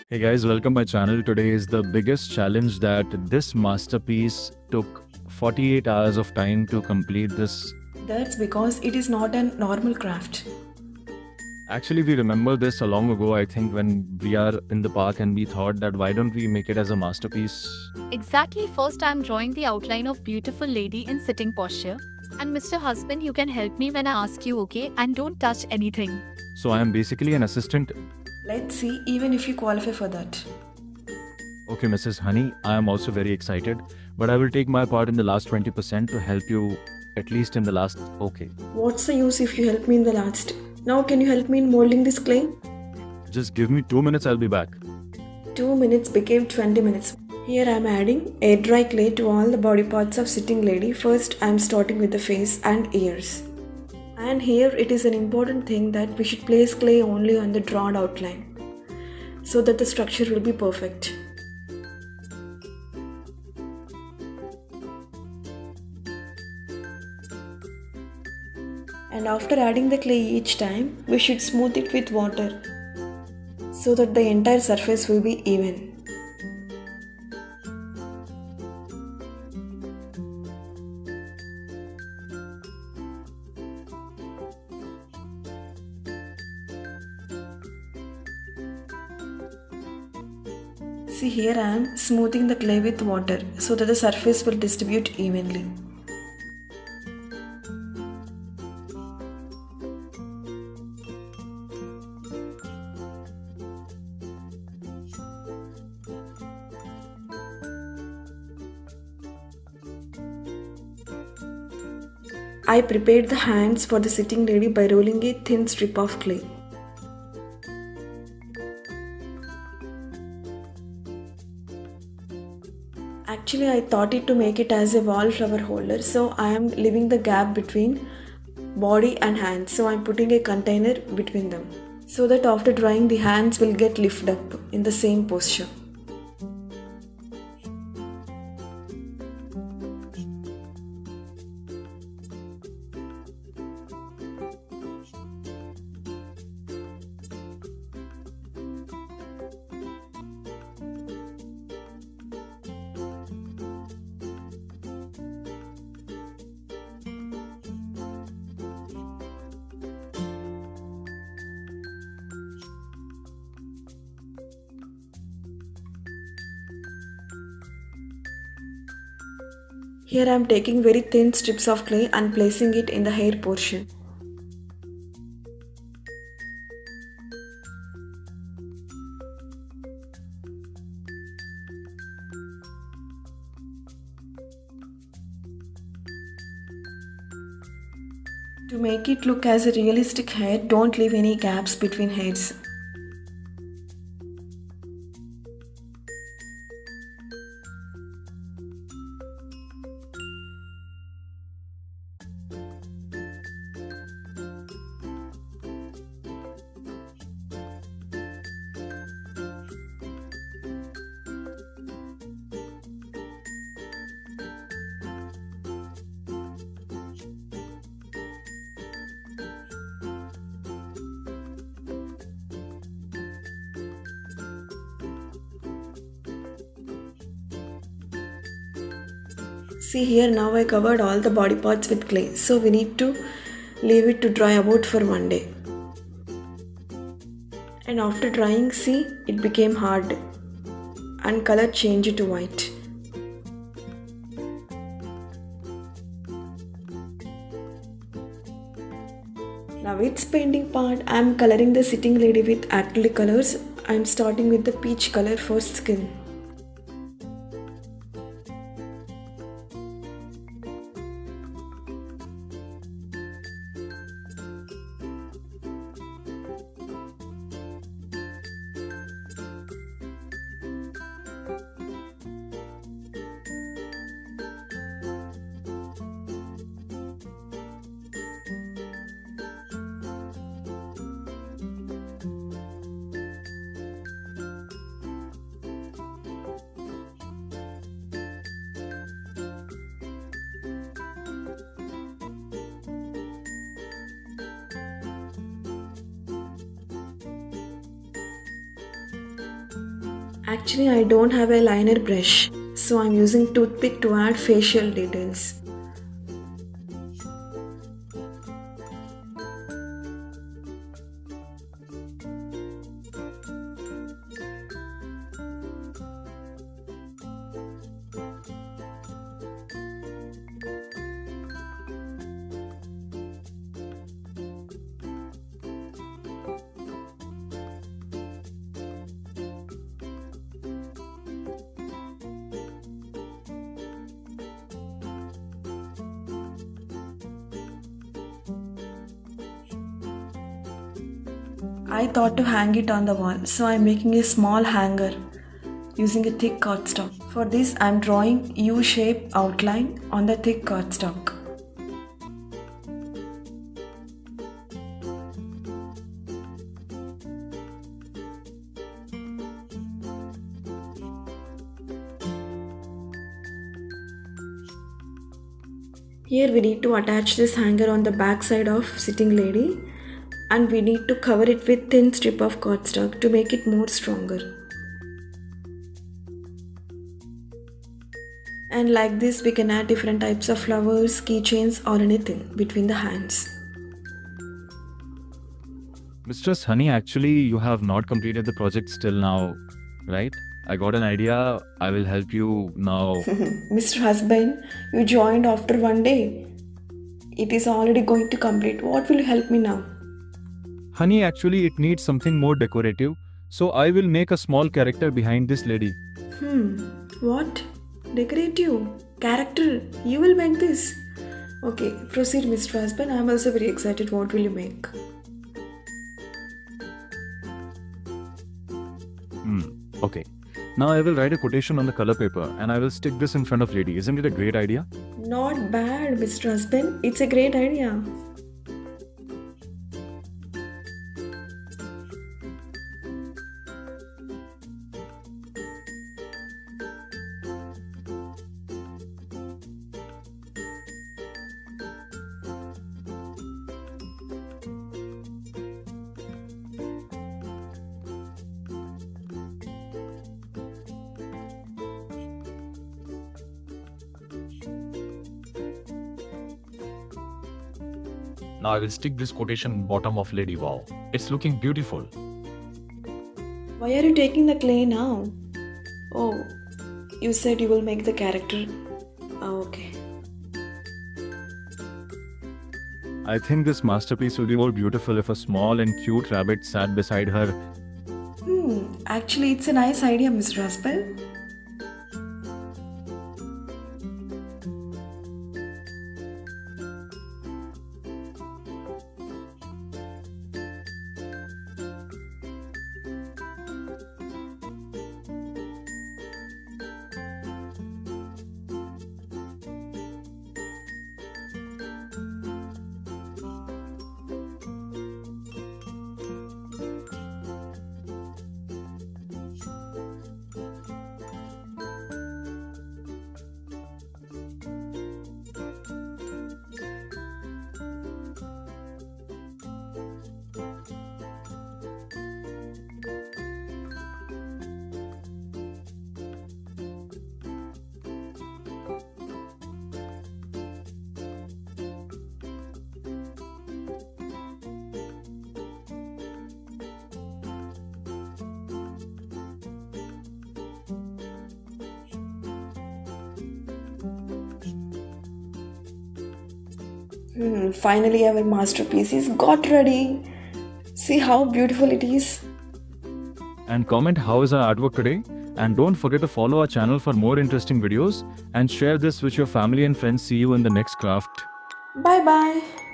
Hey guys, welcome my channel. Today is the biggest challenge that this masterpiece took 48 hours of time to complete this. That's because it is not a normal craft. Actually, we remember this a long ago, I think, when we are in the park and we thought that why don't we make it as a masterpiece? Exactly, first I'm drawing the outline of beautiful lady in sitting posture. And Mr. Husband, you can help me when I ask you, okay? And don't touch anything. So I am basically an assistant. Let's see even if you qualify for that. Okay, Mrs. Honey, I am also very excited, but I will take my part in the last 20% to help you at least in the last. Okay. What's the use if you help me in the last? Now can you help me in molding this clay? Just give me 2 minutes, I'll be back. 2 minutes became 20 minutes. Here I am adding air dry clay to all the body parts of sitting lady. First I am starting with the face and ears. And here it is an important thing that we should place clay only on the drawn outline so that the structure will be perfect. And after adding the clay each time, we should smooth it with water so that the entire surface will be even. See, here I am smoothing the clay with water so that the surface will distribute evenly. I prepared the hands for the sitting lady by rolling a thin strip of clay. Actually, I thought it to make it as a wallflower holder, so I am leaving the gap between body and hands. So I am putting a container between them so that after drying the hands will get lifted up in the same posture. Here I am taking very thin strips of clay and placing it in the hair portion. To make it look as a realistic hair, don't leave any gaps between hairs. See, here now I covered all the body parts with clay, so we need to leave it to dry about for 1 day. And after drying, see, it became hard and color changed to white. Now it's painting part. I am coloring the sitting lady with acrylic colors. I am starting with the peach color for skin. Actually, I don't have a liner brush, so I'm using toothpick to add facial details. I thought to hang it on the wall, so I'm making a small hanger using a thick cardstock. For this, I'm drawing U-shape outline on the thick cardstock. Here we need to attach this hanger on the back side of sitting lady, and we need to cover it with thin strip of cardstock to make it more stronger. And like this we can add different types of flowers, keychains or anything between the hands. Mistress Honey, actually, you have not completed the project still now, right? I got an idea. I will help you now. Mr. Husband, you joined after one day. It is already going to complete. What will you help me now? Honey, actually, it needs something more decorative. So I will make a small character behind this lady. What? Decorative? Character? You will make this? Okay, proceed, Mr. Husband. I am also very excited. What will you make? Okay. Now I will write a quotation on the color paper and I will stick this in front of lady. Isn't it a great idea? Not bad, Mr. Husband. It's a great idea. Now I will stick this quotation bottom of lady. Wow. It's looking beautiful. Why are you taking the clay now? Oh, you said you will make the character. Oh, okay. I think this masterpiece will be more beautiful if a small and cute rabbit sat beside her. Actually, it's a nice idea, Mr. Husband. Finally, our masterpiece is got ready. See how beautiful it is. And comment how is our artwork today. And don't forget to follow our channel for more interesting videos and share this with your family and friends. See you in the next craft. Bye bye.